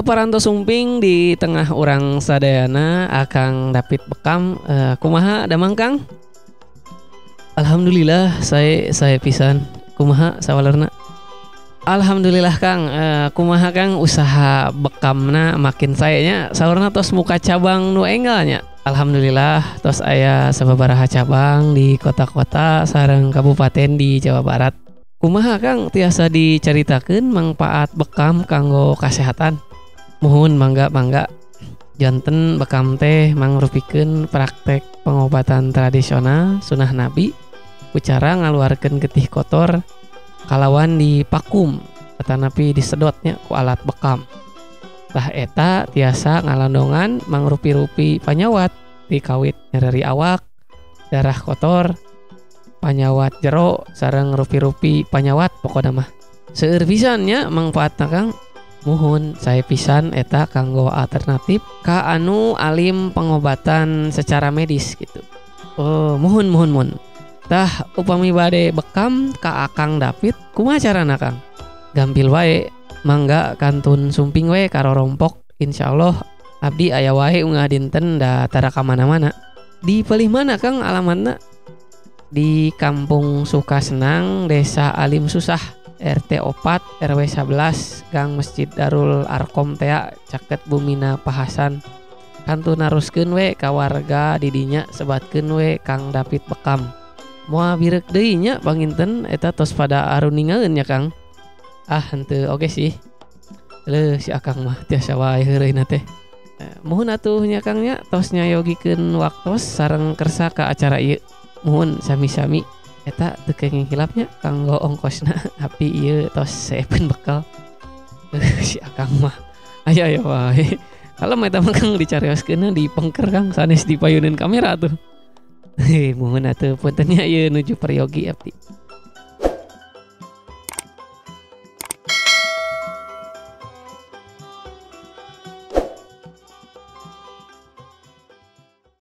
Parantos sumping di tengah orang sadayana Akang David Bekam. Kumaha damang Kang? Alhamdulillah saya pisan. Kumaha sawalerna? Alhamdulillah Kang. Kumaha Kang usaha bekamna makin sayanya saurna tos muka cabang nu enggalnya. Alhamdulillah tos aya sababaraha cabang di kota-kota sareng kabupaten di Jawa Barat. Kumaha Kang tiasa diceritakeun manfaat bekam kanggo kasehatan? Muhun mangga janten bekam teh mangrupikeun praktek pengobatan tradisional sunah Nabi ku cara ngaluarkeun getih kotor kalawan dipakum atanapi disedotnya ku alat bekam. Tah eta tiasa ngalandongan mangrupi-rupi panyawat di kawit nyeri awak, darah kotor, panyawat jero sareng rupi-rupi panyawat pokona mah. Seueur pisan nya mangfaatna Kang. Muhun saya pisan eta kanggo alternatif ka anu alim pengobatan secara medis gitu. Oh, muhun. Tah upami bade bekam ka Akang David kumaha carana Kang? Gampil wae, mangga kantun sumping wae karo rompok. Insyaallah abdi aya wae ungah dinten da tara ka mana-mana. Di pelih mana Kang alamatna? Di Kampung Sukasenang, Desa Alim Susah, RT 4 RW 11, Gang Masjid Darul Arkom tea caket Bumina Pahasan. Kantun naruskeun we ka warga di dinya sebatkeun we Kang David Bekam. Moal birek deui nya panginten eta tos pada aruningaeun nya Kang. Henteu oge sih. Leuh si Akang mah tiasa wae heureuna teh. Muhun atuh nya Kang nya tos nyayogikeun waktos sareng kersa ka acara ieu. Muhun sami-sami eta teu kenging hilapnya kanggo ongkosna api ieu tos saepeun bekal. Si Akang mah aya wae. Kalem eta mah Kang dicarioskeun di pengker Kang sanes dipayuneun kamera tuh. Muhun atuh punten nya ieu nuju peryogi abdi.